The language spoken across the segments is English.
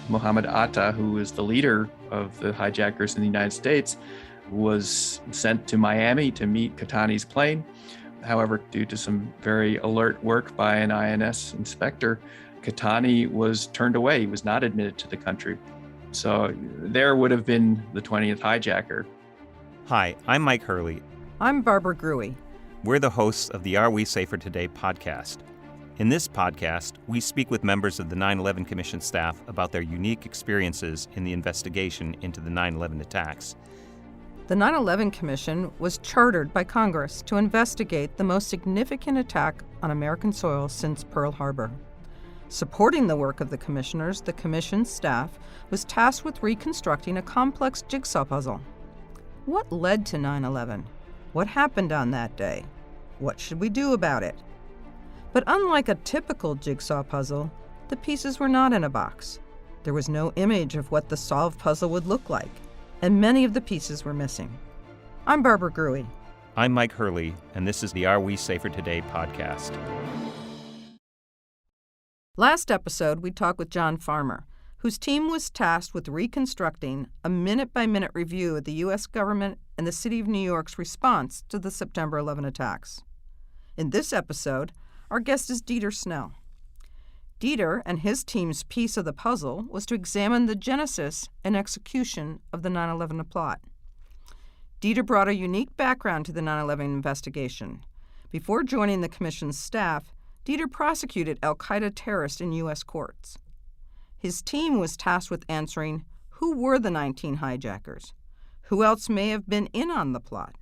Mohammed Atta, who is the leader of the hijackers in the United States, was sent to Miami to meet Khatani's plane. However, due to some very alert work by an INS inspector, Khatani was turned away. He was not admitted to the country. So there would have been the 20th hijacker. Hi, I'm Mike Hurley. I'm Barbara Gruey. We're the hosts of the Are We Safer Today podcast. In this podcast, we speak with members of the 9/11 Commission staff about their unique experiences in the investigation into the 9/11 attacks. The 9/11 Commission was chartered by Congress to investigate the most significant attack on American soil since Pearl Harbor. Supporting the work of the commissioners, the commission's staff was tasked with reconstructing a complex jigsaw puzzle. What led to 9/11? What happened on that day? What should we do about it? But unlike a typical jigsaw puzzle, the pieces were not in a box. There was no image of what the solved puzzle would look like, and many of the pieces were missing. I'm Barbara Gruey. I'm Mike Hurley, and this is the Are We Safer Today podcast. Last episode, we talked with John Farmer, whose team was tasked with reconstructing a minute-by-minute review of the U.S. government and the City of New York's response to the September 11 attacks. In this episode, our guest is Dieter Snell. Dieter and his team's piece of the puzzle was to examine the genesis and execution of the 9/11 plot. Dieter brought a unique background to the 9/11 investigation. Before joining the commission's staff, Dieter prosecuted al-Qaeda terrorists in U.S. courts. His team was tasked with answering who were the 19 hijackers, who else may have been in on the plot,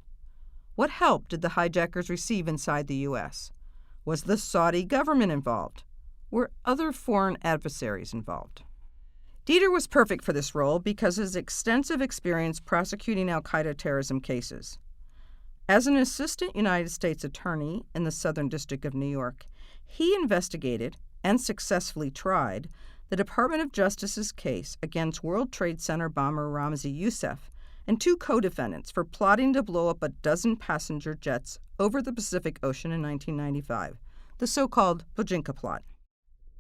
what help did the hijackers receive inside the U.S., was the Saudi government involved? Were other foreign adversaries involved? Dieter was perfect for this role because of his extensive experience prosecuting al-Qaeda terrorism cases. As an assistant United States attorney in the Southern District of New York, he investigated and successfully tried the Department of Justice's case against World Trade Center bomber Ramzi Youssef and two co-defendants for plotting to blow up a dozen passenger jets over the Pacific Ocean in 1995, the so-called Bojinka plot.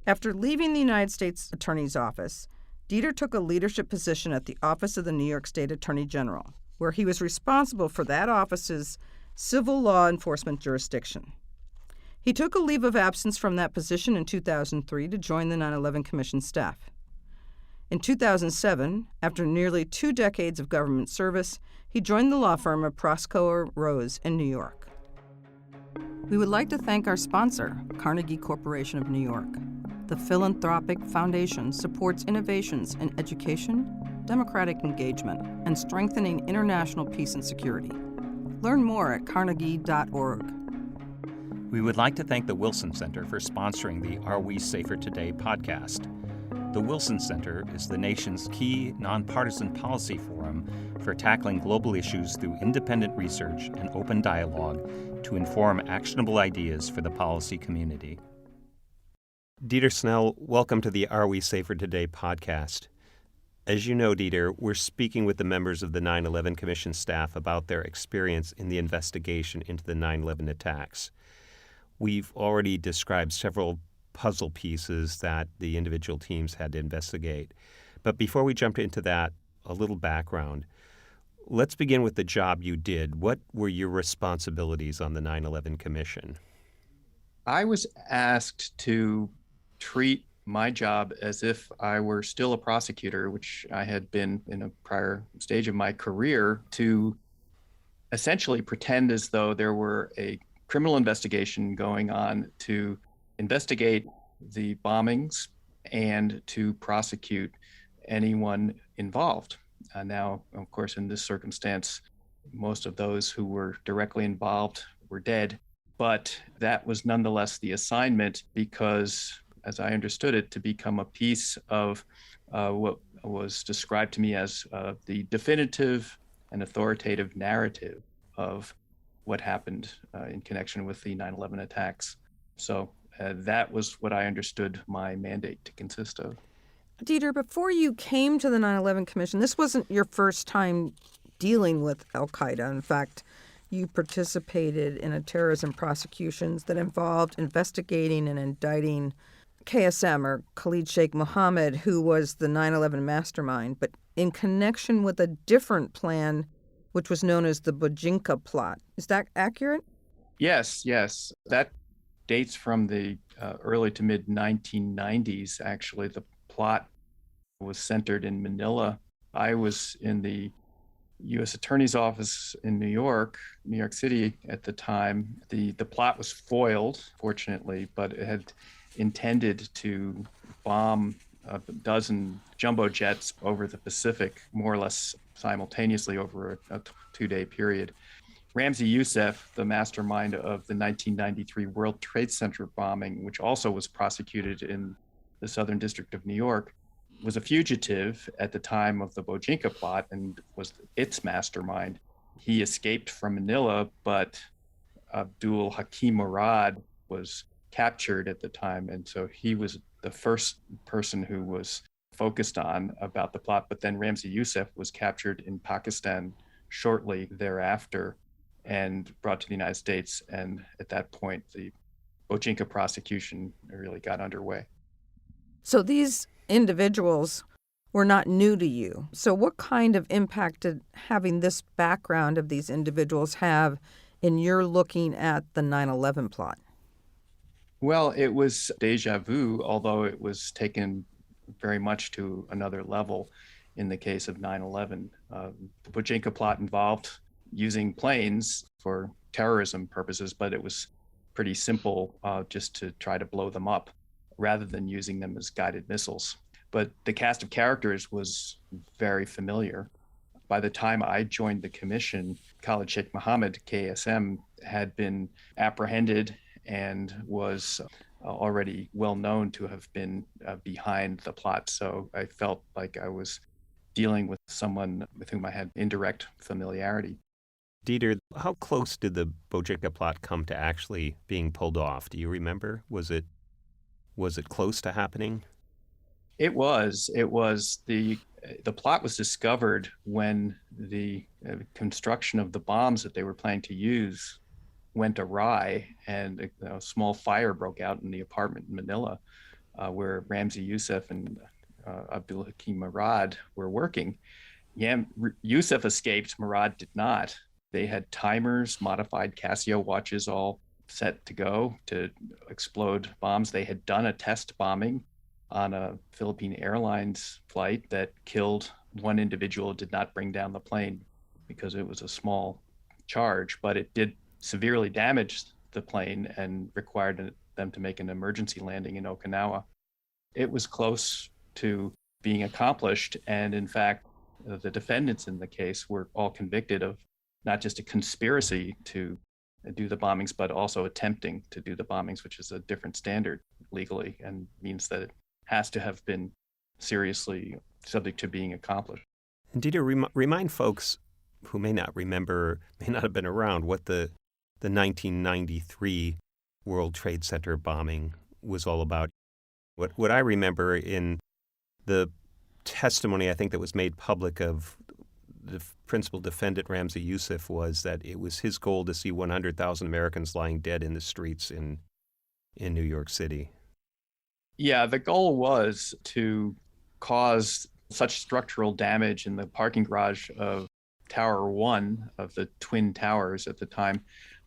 After leaving the United States Attorney's Office, Dieter took a leadership position at the Office of the New York State Attorney General, where he was responsible for that office's civil law enforcement jurisdiction. He took a leave of absence from that position in 2003 to join the 9/11 Commission staff. In 2007, after nearly 2 decades of government service, he joined the law firm of Proskauer Rose in New York. We would like to thank our sponsor, Carnegie Corporation of New York. The philanthropic foundation supports innovations in education, democratic engagement, and strengthening international peace and security. Learn more at carnegie.org. We would like to thank the Wilson Center for sponsoring the Are We Safer Today podcast. The Wilson Center is the nation's key nonpartisan policy forum for tackling global issues through independent research and open dialogue to inform actionable ideas for the policy community. Dieter Snell, welcome to the Are We Safer Today podcast. As you know, Dieter, we're speaking with the members of the 9/11 Commission staff about their experience in the investigation into the 9/11 attacks. We've already described several puzzle pieces that the individual teams had to investigate. But before we jump into that, a little background. Let's begin with the job you did. What were your responsibilities on the 9/11 Commission? I was asked to treat my job as if I were still a prosecutor, which I had been in a prior stage of my career, to essentially pretend as though there were a criminal investigation going on to investigate the bombings and to prosecute anyone involved. Now, of course, in this circumstance, most of those who were directly involved were dead, but that was nonetheless the assignment because, as I understood it, to become a piece of what was described to me as the definitive and authoritative narrative of what happened in connection with the 9/11 attacks. So that was what I understood my mandate to consist of. Dieter, before you came to the 9/11 Commission, this wasn't your first time dealing with al-Qaeda. In fact, you participated in a terrorism prosecutions that involved investigating and indicting KSM, or Khalid Sheikh Mohammed, who was the 9/11 mastermind, but in connection with a different plan, which was known as the Bojinka plot. Is that accurate? Yes, yes. That dates from the early to mid 1990s, actually. The plot was centered in Manila. I was in the U.S. Attorney's Office in New York City at the time. The plot was foiled, fortunately, but it had intended to bomb a dozen jumbo jets over the Pacific, more or less simultaneously over a 2-day period. Ramzi Youssef, the mastermind of the 1993 World Trade Center bombing, which also was prosecuted in the Southern District of New York, was a fugitive at the time of the Bojinka plot and was its mastermind. He escaped from Manila, but Abdul Hakim Murad was captured at the time. And so he was the first person who was focused on about the plot. But then Ramzi Youssef was captured in Pakistan shortly thereafter and brought to the United States. And at that point, the Bojinka prosecution really got underway. So these individuals were not new to you. So what kind of impact did having this background of these individuals have in your looking at the 9/11 plot? Well, it was deja vu, although it was taken very much to another level in the case of 9/11. The Bojinka plot involved using planes for terrorism purposes, but it was pretty simple just to try to blow them up rather than using them as guided missiles. But the cast of characters was very familiar. By the time I joined the commission, Khalid Sheikh Mohammed, KSM, had been apprehended and was already well known to have been behind the plot. So I felt like I was dealing with someone with whom I had indirect familiarity. Dieter, how close did the Bojinka plot come to actually being pulled off? Do you remember? Was it close to happening? It was. The plot was discovered when the construction of the bombs that they were planning to use went awry, and a small fire broke out in the apartment in Manila, where Ramzi Youssef and Abdul Hakim Murad were working. Youssef escaped. Murad did not. They had timers, modified Casio watches, all set to go to explode bombs. They had done a test bombing on a Philippine Airlines flight that killed one individual, did not bring down the plane because it was a small charge, but it did severely damage the plane and required them to make an emergency landing in Okinawa. It was close to being accomplished, and in fact, the defendants in the case were all convicted of not just a conspiracy to do the bombings, but also attempting to do the bombings, which is a different standard legally and means that it has to have been seriously subject to being accomplished. And Dieter, remind folks who may not remember, may not have been around, what the 1993 World Trade Center bombing was all about. What I remember in the testimony, I think, that was made public of the principal defendant, Ramzi Youssef, was that it was his goal to see 100,000 Americans lying dead in the streets in New York City. Yeah, the goal was to cause such structural damage in the parking garage of Tower 1 of the Twin Towers at the time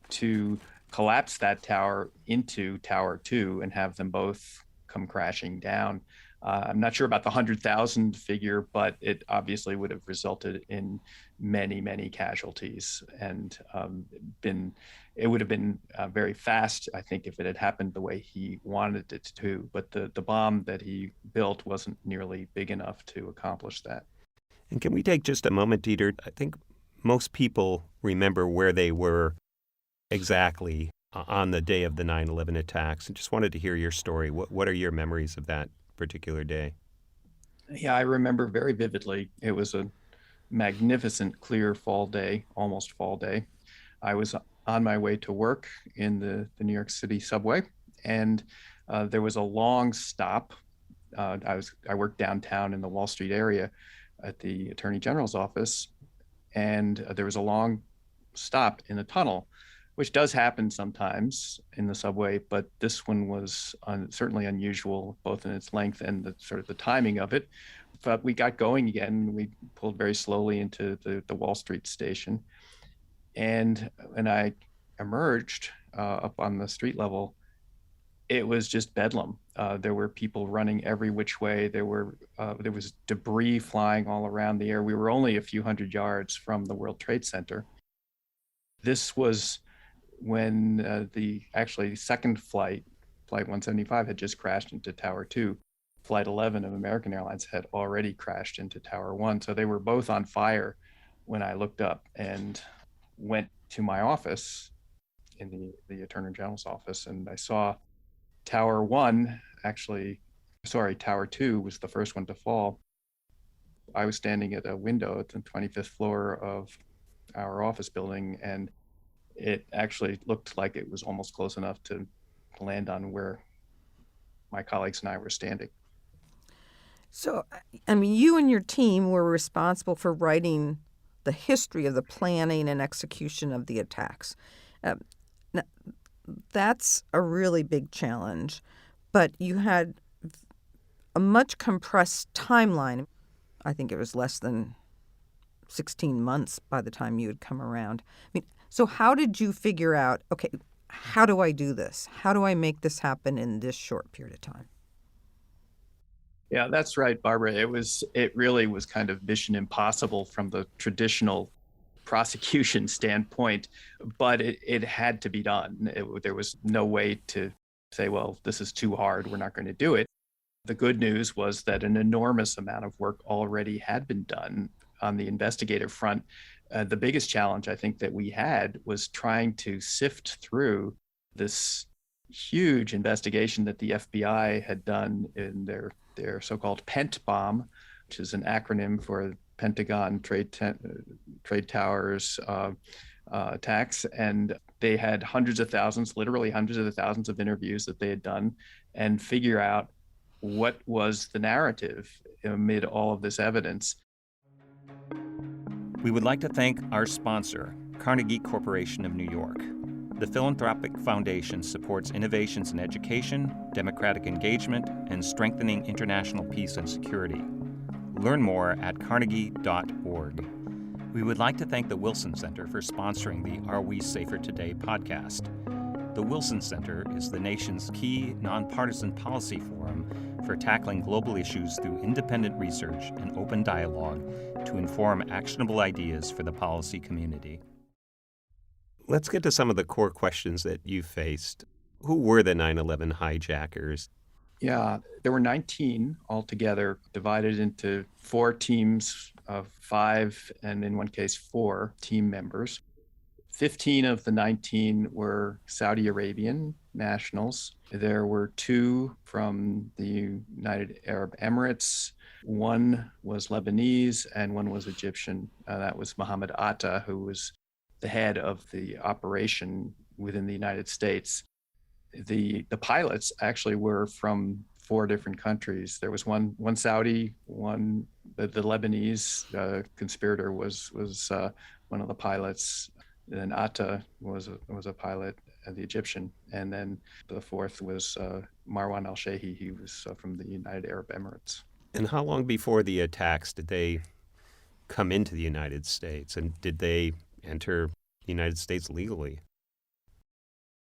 to collapse that tower into Tower 2 and have them both come crashing down. I'm not sure about the 100,000 figure, but it obviously would have resulted in many, many casualties, and it would have been very fast, I think, if it had happened the way he wanted it to. But the bomb that he built wasn't nearly big enough to accomplish that. And can we take just a moment, Dieter? I think most people remember where they were exactly on the day of the 9/11 attacks. And just wanted to hear your story. What are your memories of that particular day? Yeah, I remember very vividly. It was a magnificent, clear fall day, almost fall day. I was on my way to work in the New York City subway, and there was a long stop. I worked downtown in the Wall Street area at the Attorney General's office, and there was a long stop in a tunnel which does happen sometimes in the subway, but this one was certainly unusual, both in its length and the sort of the timing of it. But we got going again. We pulled very slowly into the Wall Street station. And when I emerged up on the street level, it was just bedlam. There were people running every which way. There was debris flying all around the air. We were only a few hundred yards from the World Trade Center. This was when the actually second flight, Flight 175, had just crashed into Tower 2. Flight 11 of American Airlines had already crashed into Tower 1. So they were both on fire when I looked up and went to my office in the Attorney General's office, and I saw Tower 2 was the first one to fall. I was standing at a window at the 25th floor of our office building, and it actually looked like it was almost close enough to land on where my colleagues and I were standing. So, I mean, you and your team were responsible for writing the history of the planning and execution of the attacks. That's a really big challenge, but you had a much compressed timeline. I think it was less than 16 months by the time you had come around. I mean, so how did you figure out, okay, how do I do this? How do I make this happen in this short period of time? Yeah, that's right, Barbara. It really was kind of mission impossible from the traditional prosecution standpoint, but it had to be done. There was no way to say, well, this is too hard, we're not going to do it. The good news was that an enormous amount of work already had been done on the investigative front. The biggest challenge I think that we had was trying to sift through this huge investigation that the FBI had done in their so-called Pent bomb, which is an acronym for Pentagon Trade Towers attacks. And they had literally hundreds of thousands of interviews that they had done, and figure out what was the narrative amid all of this evidence. We would like to thank our sponsor, Carnegie Corporation of New York. The Philanthropic Foundation supports innovations in education, democratic engagement, and strengthening international peace and security. Learn more at carnegie.org. We would like to thank the Wilson Center for sponsoring the Are We Safer Today podcast. The Wilson Center is the nation's key nonpartisan policy forum for tackling global issues through independent research and open dialogue to inform actionable ideas for the policy community. Let's get to some of the core questions that you faced. Who were the 9/11 hijackers? Yeah, there were 19 altogether, divided into 4 teams of 5, and in one case, 4 team members. 15 of the 19 were Saudi Arabian nationals. There were 2 from the United Arab Emirates. 1 was Lebanese and 1 was Egyptian. That was Mohammed Atta, who was the head of the operation within the United States. The pilots actually were from 4 different countries. There was one Saudi, the Lebanese conspirator was one of the pilots. Then Atta was a pilot, and the Egyptian, and then the 4th was Marwan al-Shehi. He was from the United Arab Emirates. And how long before the attacks did they come into the United States, and did they enter the United States legally?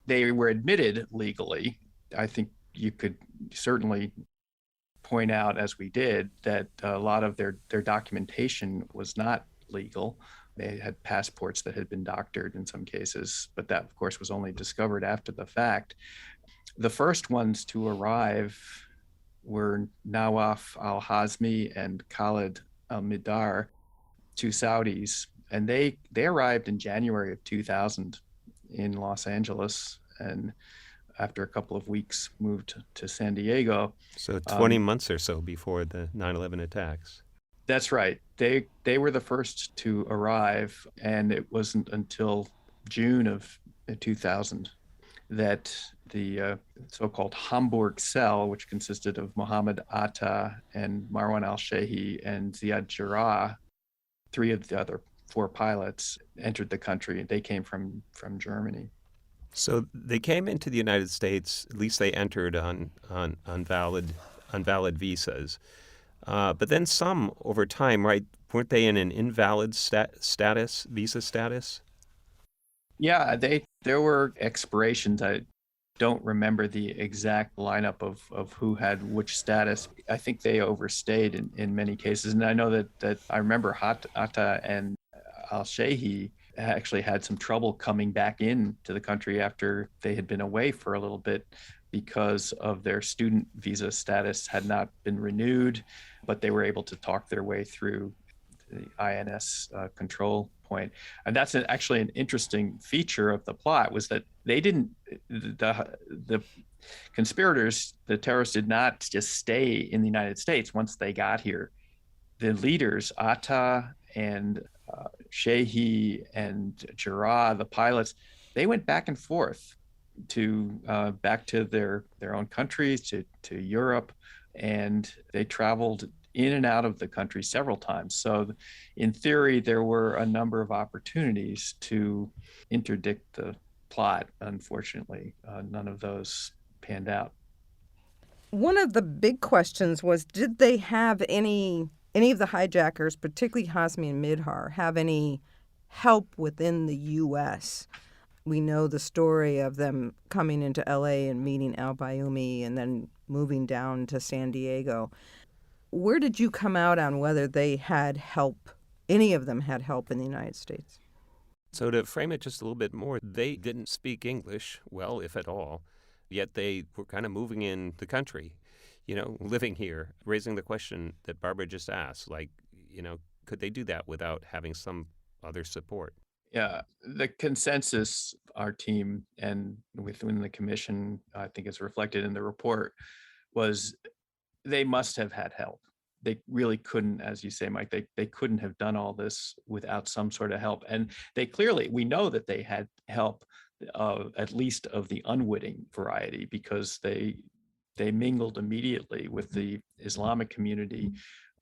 They were admitted legally. I think you could certainly point out, as we did, that a lot of their documentation was not legal. They had passports that had been doctored in some cases, but that, of course, was only discovered after the fact. The first ones to arrive were Nawaf al-Hazmi and Khalid al-Midar, 2 Saudis, and they arrived in January of 2000 in Los Angeles, and after a couple of weeks moved to San Diego. So 20 months or so before the 9/11 attacks. That's right. They were the first to arrive, and it wasn't until June of 2000 that the so-called Hamburg cell, which consisted of Mohammed Atta and Marwan al-Shehi and Ziad Jarrah, 3 of the other 4 pilots, entered the country. They came from Germany. So they came into the United States. At least they entered on valid visas. But then some over time, right? Weren't they in an invalid visa status? Yeah, there were expirations. I don't remember the exact lineup of who had which status. I think they overstayed in many cases. And I know that I remember Atta and Al Shehi actually had some trouble coming back in to the country after they had been away for a little bit because of their student visa status had not been renewed, but they were able to talk their way through the INS control point. And that's actually an interesting feature of the plot, was that they didn't, the conspirators, the terrorists did not just stay in the United States once they got here. The leaders, Atta and Shehi and Jarrah, the pilots, they went back and forth to back to their own countries, to Europe, and they traveled in and out of the country several times. So, in theory, there were a number of opportunities to interdict the plot. Unfortunately, none of those panned out. One of the big questions was, did they have any of the hijackers, particularly Hazmi and Midhar, have any help within the U.S.? We know the story of them coming into L.A. and meeting al-Bayoumi and then moving down to San Diego. Where did you come out on whether they had help, any of them had help in the United States? So to frame it just a little bit more, they didn't speak English well, if at all, yet they were kind of moving in the country, living here, raising the question that Barbara just asked, like, could they do that without having some other support? Yeah, the consensus, our team and within the commission, I think is reflected in the report, was they must have had help. They really couldn't, as you say, Mike, they couldn't have done all this without some sort of help. And we know that they had help, at least of the unwitting variety, because they mingled immediately with the Islamic community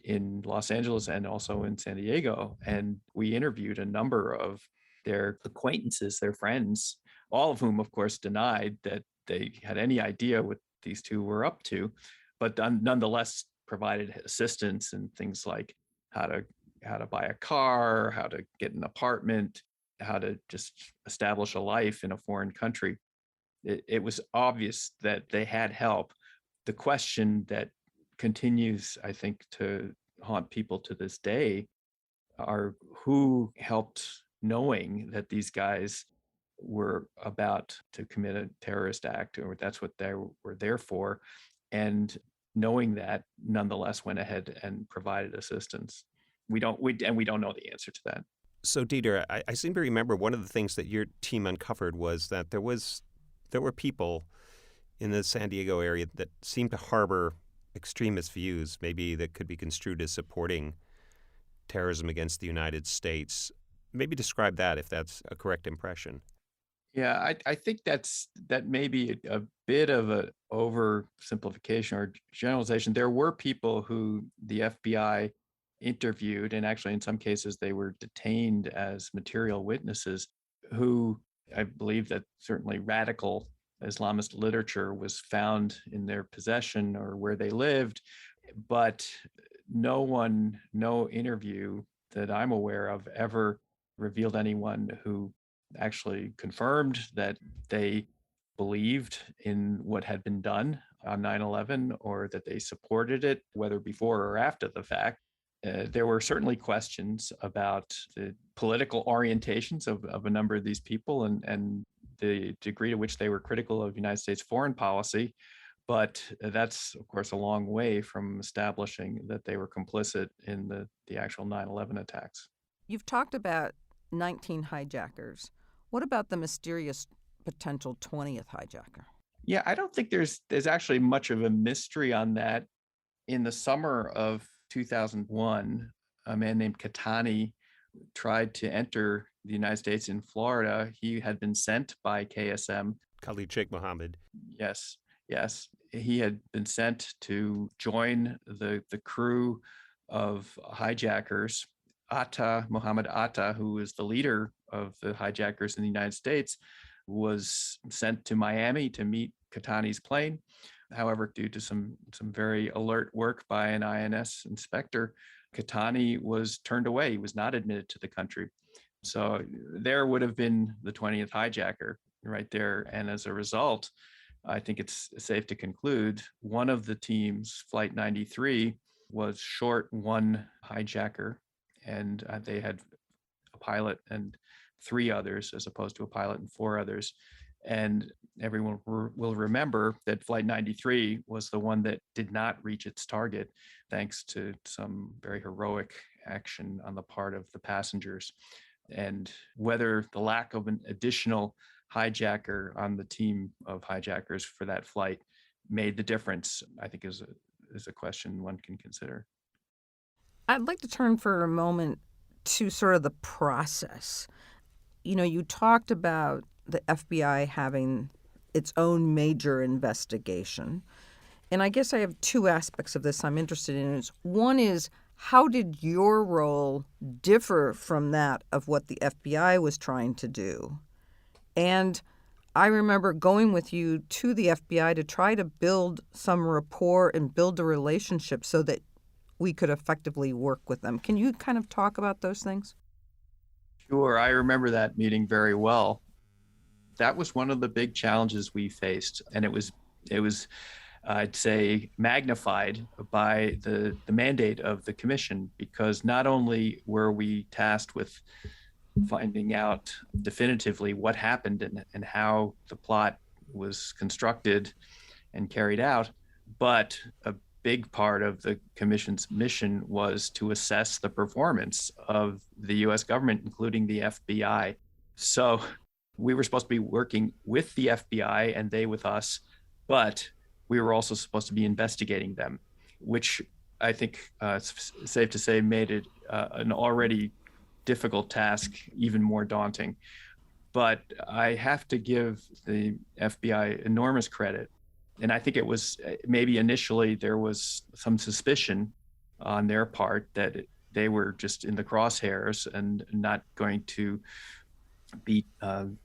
in Los Angeles and also in San Diego. And we interviewed a number of their acquaintances, their friends, all of whom, of course, denied that they had any idea what these two were up to, but nonetheless provided assistance in things like how to buy a car, how to get an apartment, how to just establish a life in a foreign country. It was obvious that they had help. The question that continues, I think, to haunt people to this day are who helped, knowing that these guys were about to commit a terrorist act, or that's what they were there for, and knowing that nonetheless went ahead and provided assistance. We don't know the answer to that. So Dieter, I seem to remember one of the things that your team uncovered was that there were people in the San Diego area that seemed to harbor extremist views, maybe that could be construed as supporting terrorism against the United States. Maybe describe that, if that's a correct impression. Yeah, I think that may be a bit of an oversimplification or generalization. There were people who the FBI interviewed, and actually in some cases they were detained as material witnesses, who, I believe that certainly radical Islamist literature was found in their possession or where they lived, but no interview that I'm aware of ever revealed anyone who actually confirmed that they believed in what had been done on 9/11, or that they supported it, whether before or after the fact. There were certainly questions about the political orientations of a number of these people, and the degree to which they were critical of United States foreign policy. But that's, of course, a long way from establishing that they were complicit in the actual 9/11 attacks. You've talked about 19 hijackers. What about the mysterious potential 20th hijacker? Yeah, I don't think there's actually much of a mystery on that. In the summer of 2001, a man named Katani tried to enter the United States in Florida. He had been sent by KSM. Khalid Sheikh Mohammed. Yes, yes. He had been sent to join the crew of hijackers. Muhammad Atta, who was the leader of the hijackers in the United States, was sent to Miami to meet Katani's plane. However, due to some very alert work by an INS inspector, Katani was turned away. He was not admitted to the country. So there would have been the 20th hijacker right there. And as a result, I think it's safe to conclude one of the teams, Flight 93, was short one hijacker, and they had a pilot and three others as opposed to a pilot and four others. And everyone will remember that Flight 93 was the one that did not reach its target, thanks to some very heroic action on the part of the passengers. And whether the lack of an additional hijacker on the team of hijackers for that flight made the difference, I think is a question one can consider. I'd like to turn for a moment to sort of the process. You talked about the FBI having its own major investigation. And I guess I have two aspects of this I'm interested in. One is, how did your role differ from that of what the FBI was trying to do? And I remember going with you to the FBI to try to build some rapport and build a relationship so that we could effectively work with them. Can you kind of talk about those things? Sure, I remember that meeting very well. That was one of the big challenges we faced, and it was I'd say magnified by the mandate of the commission, because not only were we tasked with finding out definitively what happened and how the plot was constructed and carried out, but a big part of the commission's mission was to assess the performance of the US government, including the FBI. So we were supposed to be working with the FBI and they with us, but we were also supposed to be investigating them, which I think it's safe to say made it an already difficult task even more daunting. But I have to give the FBI enormous credit. And I think it was maybe initially there was some suspicion on their part that they were just in the crosshairs and not going to be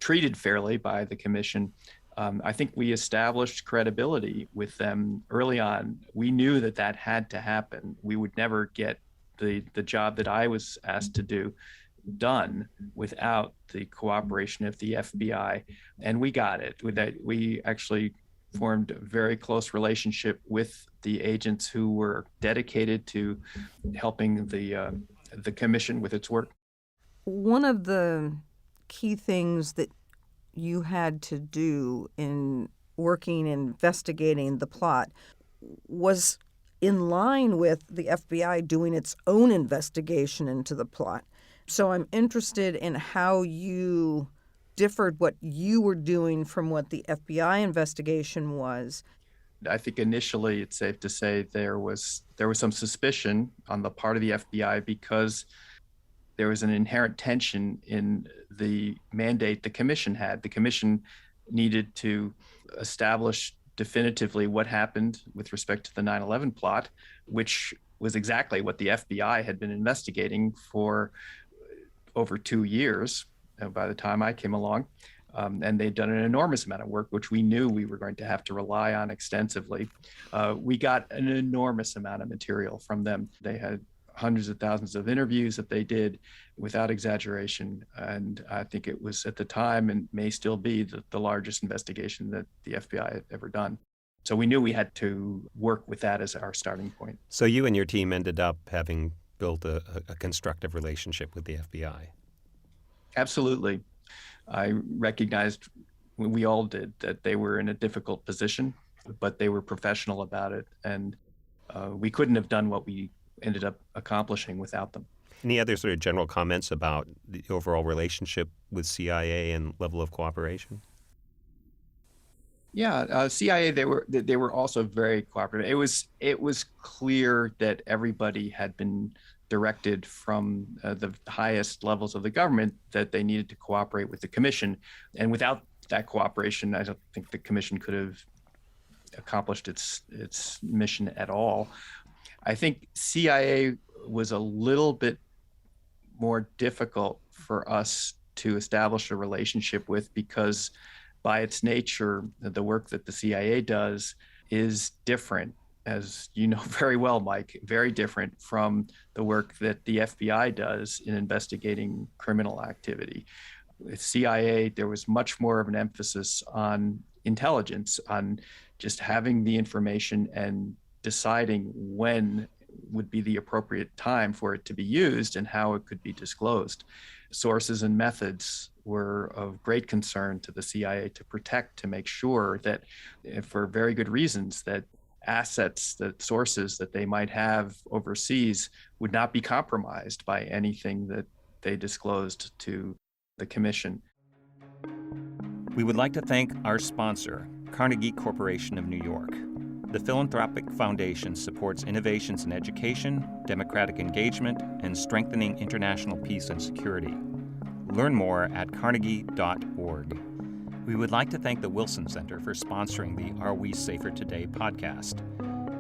treated fairly by the commission. I think we established credibility with them early on. We knew that had to happen. We would never get the job that I was asked to do done without the cooperation of the FBI, and we got it. We actually formed a very close relationship with the agents who were dedicated to helping the commission with its work. One of the key things that you had to do in working, investigating the plot was in line with the FBI doing its own investigation into the plot. So I'm interested in how you differed what you were doing from what the FBI investigation was. I think initially it's safe to say there was some suspicion on the part of the FBI because there was an inherent tension in the mandate the commission had. The commission needed to establish definitively what happened with respect to the 9/11 plot, which was exactly what the FBI had been investigating for over 2 years by the time I came along. And they'd done an enormous amount of work, which we knew we were going to have to rely on extensively. We got an enormous amount of material from them. They had hundreds of thousands of interviews that they did without exaggeration. And I think it was at the time, and may still be, the largest investigation that the FBI had ever done. So we knew we had to work with that as our starting point. So you and your team ended up having built a constructive relationship with the FBI. Absolutely. I recognized, we all did, that they were in a difficult position, but they were professional about it. And we couldn't have done what we ended up accomplishing without them. Any other sort of general comments about the overall relationship with CIA and level of cooperation? Yeah, CIA, they were also very cooperative. It was clear that everybody had been directed from the highest levels of the government that they needed to cooperate with the commission. And without that cooperation, I don't think the commission could have accomplished its mission at all. I think CIA was a little bit more difficult for us to establish a relationship with, because by its nature, the work that the CIA does is different, as you know very well, Mike, very different from the work that the FBI does in investigating criminal activity. With CIA, there was much more of an emphasis on intelligence, on just having the information and deciding when would be the appropriate time for it to be used and how it could be disclosed. Sources and methods were of great concern to the CIA to protect, to make sure that, for very good reasons, that assets, that sources that they might have overseas would not be compromised by anything that they disclosed to the commission. We would like to thank our sponsor, Carnegie Corporation of New York. The Philanthropic Foundation supports innovations in education, democratic engagement, and strengthening international peace and security. Learn more at carnegie.org. We would like to thank the Wilson Center for sponsoring the Are We Safer Today podcast.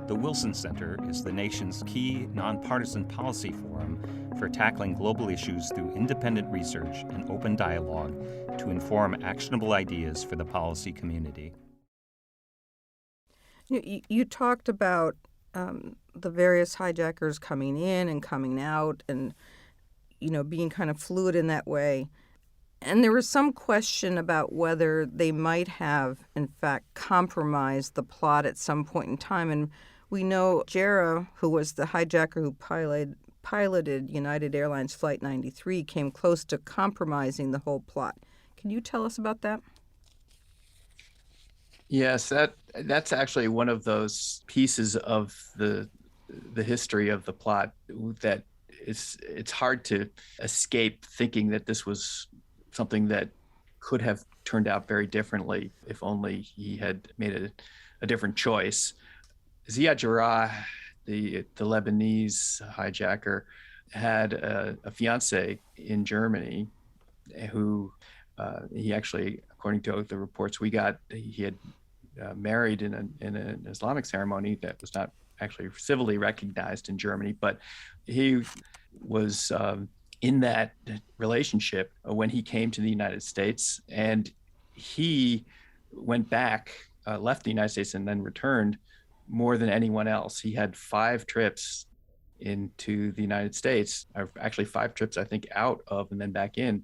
The Wilson Center is the nation's key nonpartisan policy forum for tackling global issues through independent research and open dialogue to inform actionable ideas for the policy community. You talked about the various hijackers coming in and coming out and, being kind of fluid in that way. And there was some question about whether they might have, in fact, compromised the plot at some point in time. And we know Jarrah, who was the hijacker who piloted United Airlines Flight 93, came close to compromising the whole plot. Can you tell us about that? Yes, that's actually one of those pieces of the history of the plot that it's hard to escape thinking that this was something that could have turned out very differently if only he had made a different choice. Ziad Jarrah, the Lebanese hijacker, had a fiancée in Germany who he actually, according to the reports we got, he had married in an Islamic ceremony that was not actually civilly recognized in Germany, but he was in that relationship when he came to the United States, and he went back, left the United States and then returned more than anyone else. He had 5 trips into the United States, or actually 5 trips, I think, out of and then back in.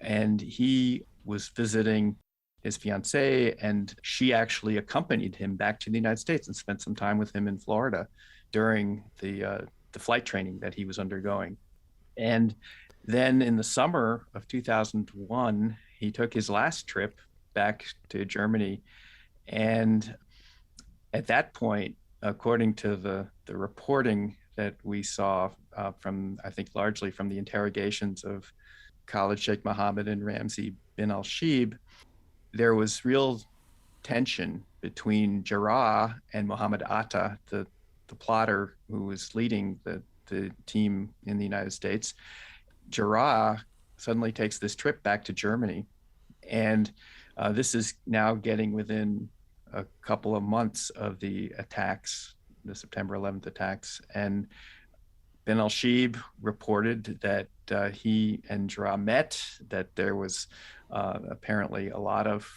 And he was visiting his fiancée, and she actually accompanied him back to the United States and spent some time with him in Florida during the flight training that he was undergoing. And then in the summer of 2001, he took his last trip back to Germany. And at that point, according to the reporting that we saw from, I think, largely from the interrogations of Khalid Sheikh Mohammed and Ramzi bin al-Shibh, there was real tension between Jarrah and Mohammed Atta, the plotter who was leading the team in the United States. Jarrah suddenly takes this trip back to Germany. And this is now getting within a couple of months of the attacks, the September 11th attacks. And bin al-Shibh reported that he and Jarrah met, that there was apparently a lot of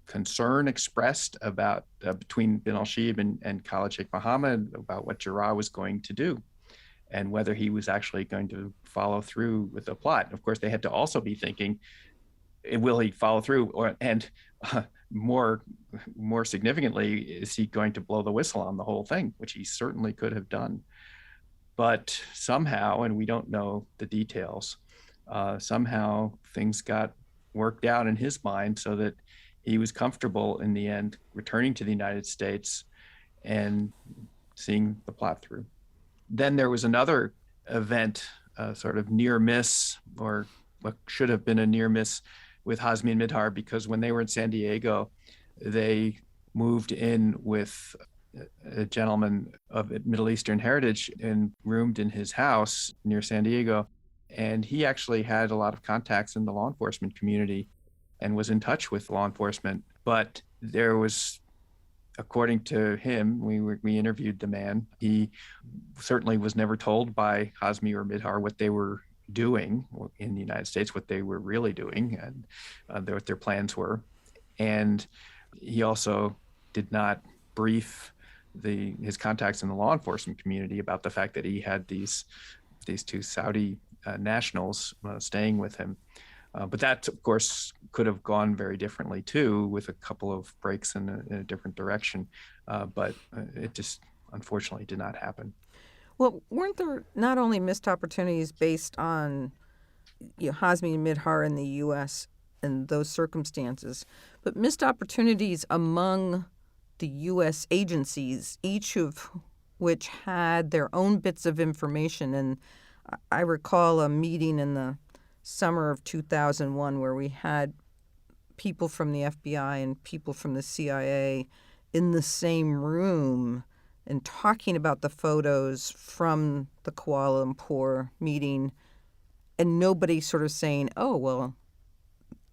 concern expressed about between bin al-Shibh and Khalid Sheikh Mohammed about what Jarrah was going to do and whether he was actually going to follow through with the plot. Of course, they had to also be thinking, will he follow through? And more significantly, is he going to blow the whistle on the whole thing, which he certainly could have done. But somehow, and we don't know the details, somehow things got worked out in his mind so that he was comfortable in the end returning to the United States and seeing the plot through. Then there was another event, sort of near miss, or what should have been a near miss, with Hazmi and Midhar, because when they were in San Diego, they moved in with a gentleman of Middle Eastern heritage and roomed in his house near San Diego. And he actually had a lot of contacts in the law enforcement community and was in touch with law enforcement. But there was, according to him, we interviewed the man. He certainly was never told by Hazmi or Midhar what they were doing in the United States, what they were really doing, and what their plans were. And he also did not brief his contacts in the law enforcement community about the fact that he had these two Saudi nationals staying with him. But that, of course, could have gone very differently too, with a couple of breaks in a different direction. But it just unfortunately did not happen. Well, weren't there not only missed opportunities based on Hazmi and Midhar in the U.S. and those circumstances, but missed opportunities among the U.S. agencies, each of which had their own bits of information? And I recall a meeting in the summer of 2001 where we had people from the FBI and people from the CIA in the same room and talking about the photos from the Kuala Lumpur meeting, and nobody sort of saying, oh, well,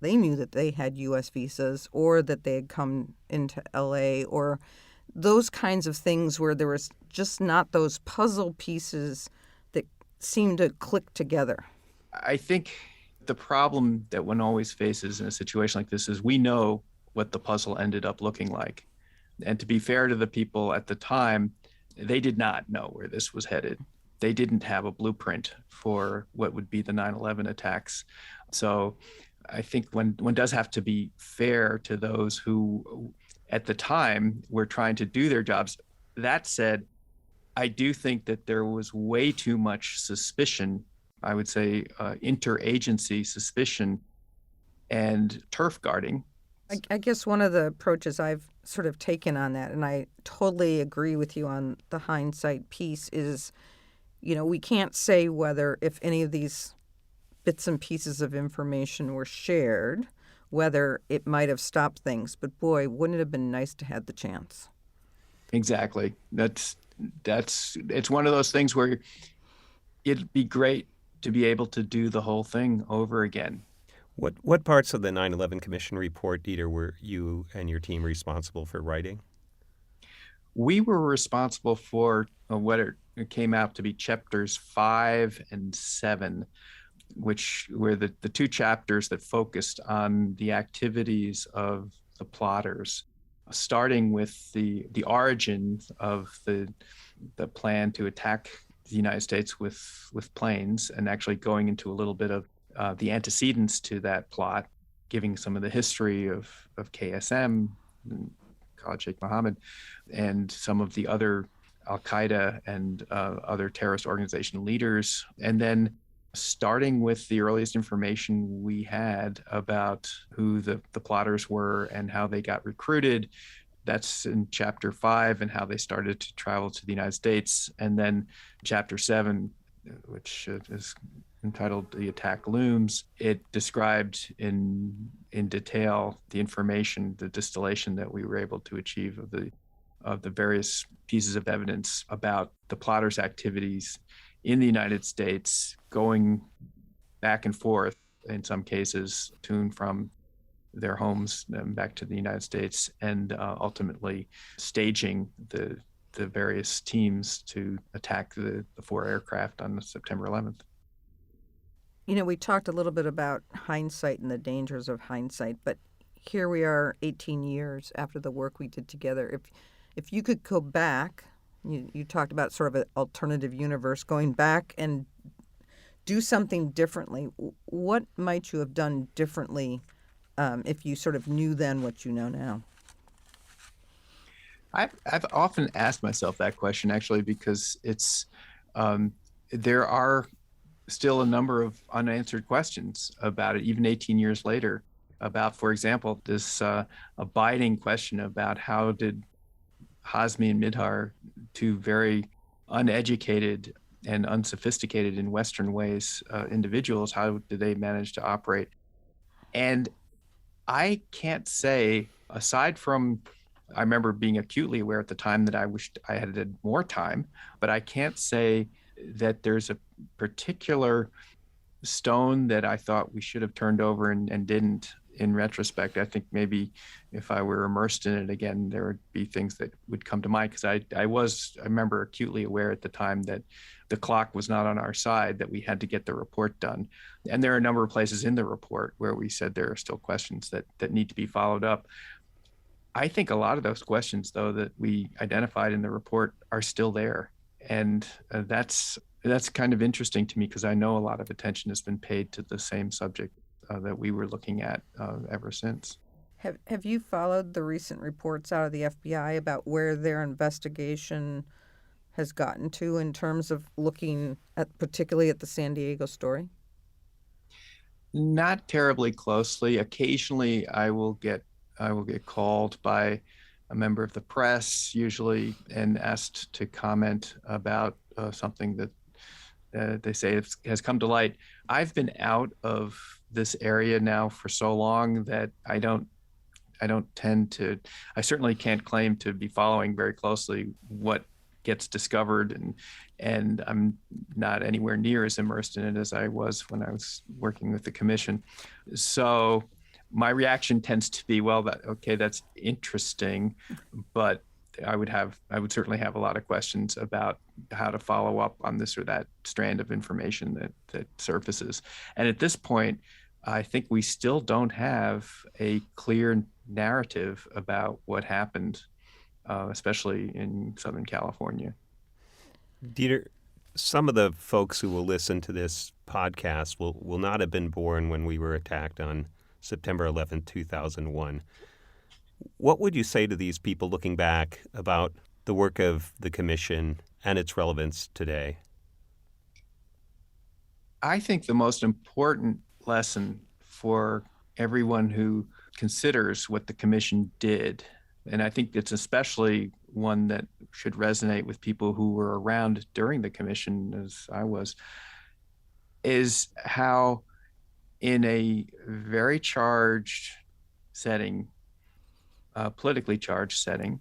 they knew that they had U.S. visas or that they had come into L.A., or those kinds of things where there was just not those puzzle pieces that seemed to click together. I think the problem that one always faces in a situation like this is we know what the puzzle ended up looking like. And to be fair to the people at the time, they did not know where this was headed. They didn't have a blueprint for what would be the 9/11 attacks. So I think one does have to be fair to those who, at the time, were trying to do their jobs. That said, I do think that there was way too much suspicion, I would say interagency suspicion and turf guarding. I guess one of the approaches I've sort of taken on that, and I totally agree with you on the hindsight piece, is, we can't say whether if any of these bits and pieces of information were shared, whether it might have stopped things. But boy, wouldn't it have been nice to have the chance? Exactly. It's one of those things where it'd be great to be able to do the whole thing over again. What parts of the 9/11 Commission report, Dieter, were you and your team responsible for writing? We were responsible for what it came out to be chapters 5 and 7, which were the two chapters that focused on the activities of the plotters, starting with the origin of the plan to attack the United States with planes, and actually going into a little bit of the antecedents to that plot, giving some of the history of KSM, Khalid Sheikh Mohammed, and some of the other Al-Qaeda and other terrorist organization leaders. And then starting with the earliest information we had about who the plotters were and how they got recruited. That's in chapter 5, and how they started to travel to the United States. And then chapter 7, which is entitled "The Attack Looms," it described in detail the information, the distillation that we were able to achieve of the various pieces of evidence about the plotters' activities in the United States, going back and forth in some cases to and from their homes back to the United States, and ultimately staging the various teams to attack the 4 aircraft on September 11th. We talked a little bit about hindsight and the dangers of hindsight, but here we are 18 years after the work we did together. If you could go back, you talked about sort of an alternative universe, going back and do something differently, what might you have done differently if you sort of knew then what you know now? I've often asked myself that question, actually, because it's there are still a number of unanswered questions about it, even 18 years later, about, for example, this abiding question about how did Hazmi and Midhar, two very uneducated and unsophisticated in Western ways individuals, how did they manage to operate? And I can't say, aside from, I remember being acutely aware at the time that I wished I had more time, but I can't say that there's a particular stone that I thought we should have turned over and didn't. in retrospect. I think maybe if I were immersed in it again, there would be things that would come to mind, because I remember acutely aware at the time that the clock was not on our side, that we had to get the report done. And there are a number of places in the report where we said there are still questions that need to be followed up. I think a lot of those questions, though, that we identified in the report are still there. And that's kind of interesting to me, because I know a lot of attention has been paid to the same subject that we were looking at ever since. Have you followed the recent reports out of the FBI about where their investigation has gotten to in terms of looking at particularly at the San Diego story? Not terribly closely. Occasionally, I will get called by a member of the press, usually, and asked to comment about something that they say has come to light. I've been out of this area now for so long that I certainly can't claim to be following very closely what gets discovered, and I'm not anywhere near as immersed in it as I was when I was working with the commission. So my reaction tends to be, well, that's interesting, but I would certainly have a lot of questions about how to follow up on this or that strand of information that surfaces. And at this point, I think we still don't have a clear narrative about what happened, especially in Southern California. Dieter, some of the folks who will listen to this podcast will not have been born when we were attacked on September 11, 2001. What would you say to these people looking back about the work of the commission and its relevance today? I think the most important lesson for everyone who considers what the commission did, and I think it's especially one that should resonate with people who were around during the commission, as I was, is how in a very charged setting, politically charged setting,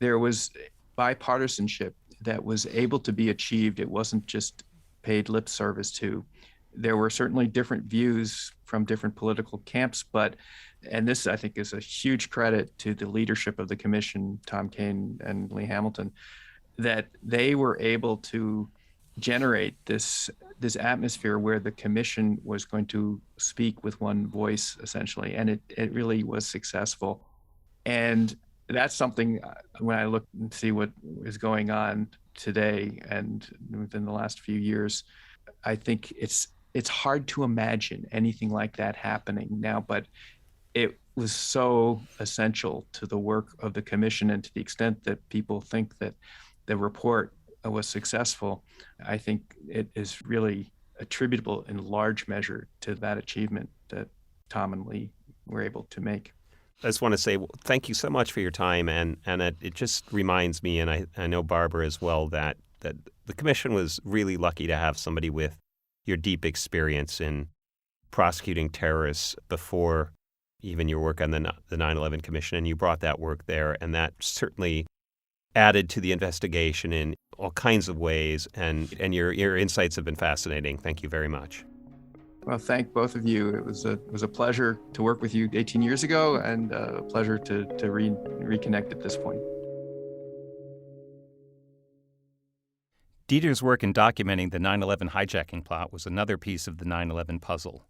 there was bipartisanship that was able to be achieved. It wasn't just paid lip service to. There were certainly different views from different political camps, and this, I think, is a huge credit to the leadership of the commission, Tom Kane and Lee Hamilton, that they were able to generate this atmosphere where the commission was going to speak with one voice, essentially, and it really was successful. And that's something, when I look and see what is going on today and within the last few years, I think it's hard to imagine anything like that happening now, but it was so essential to the work of the commission, and to the extent that people think that the report was successful, I think it is really attributable in large measure to that achievement that Tom and Lee were able to make. I just want to say thank you so much for your time, and it just reminds me, and I know Barbara as well, that the commission was really lucky to have somebody with your deep experience in prosecuting terrorists before even your work on the 9/11 Commission, and you brought that work there, and that certainly added to the investigation in all kinds of ways, and your insights have been fascinating. Thank you very much. Well, thank both of you. It was a pleasure to work with you 18 years ago, and a pleasure to reconnect at this point. Dieter's work in documenting the 9/11 hijacking plot was another piece of the 9/11 puzzle.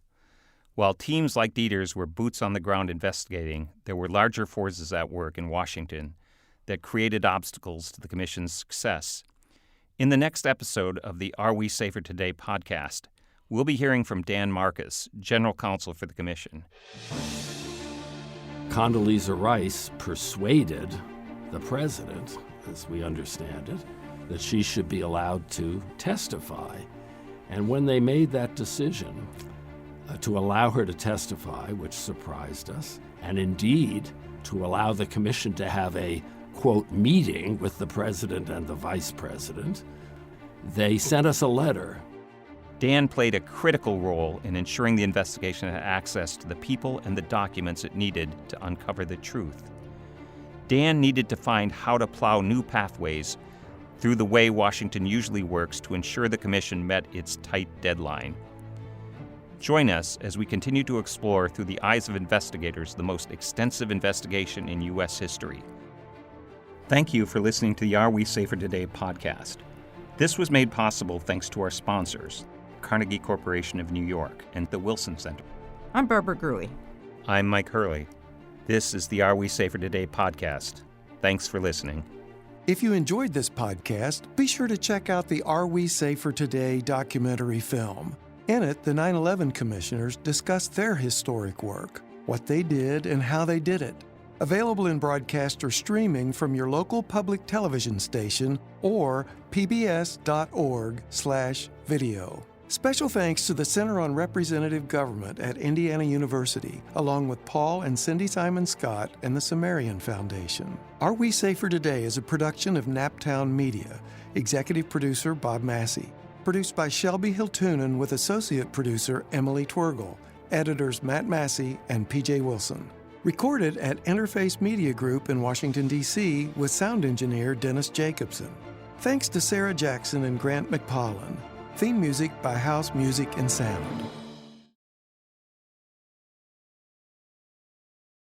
While teams like Dieter's were boots on the ground investigating, there were larger forces at work in Washington that created obstacles to the commission's success. In the next episode of the Are We Safer Today podcast, we'll be hearing from Dan Marcus, General Counsel for the commission. Condoleezza Rice persuaded the president, as we understand it, that she should be allowed to testify. And when they made that decision to allow her to testify, which surprised us, and indeed to allow the commission to have a, quote, meeting with the president and the vice president, they sent us a letter. Dan played a critical role in ensuring the investigation had access to the people and the documents it needed to uncover the truth. Dan needed to find how to plow new pathways through the way Washington usually works to ensure the commission met its tight deadline. Join us as we continue to explore through the eyes of investigators the most extensive investigation in U.S. history. Thank you for listening to the Are We Safer Today podcast. This was made possible thanks to our sponsors, Carnegie Corporation of New York and the Wilson Center. I'm Barbara Gruey. I'm Mike Hurley. This is the Are We Safer Today podcast. Thanks for listening. If you enjoyed this podcast, be sure to check out the Are We Safer Today documentary film. In it, the 9/11 commissioners discuss their historic work, what they did and how they did it. Available in broadcast or streaming from your local public television station or pbs.org/video. Special thanks to the Center on Representative Government at Indiana University, along with Paul and Cindy Simon Scott and the Sumerian Foundation. Are We Safer Today is a production of Naptown Media. Executive producer Bob Massey. Produced by Shelby Hiltunen with associate producer Emily Twergle. Editors Matt Massey and PJ Wilson. Recorded at Interface Media Group in Washington, D.C. with sound engineer Dennis Jacobson. Thanks to Sarah Jackson and Grant McPollen. Theme music by House Music and Sound.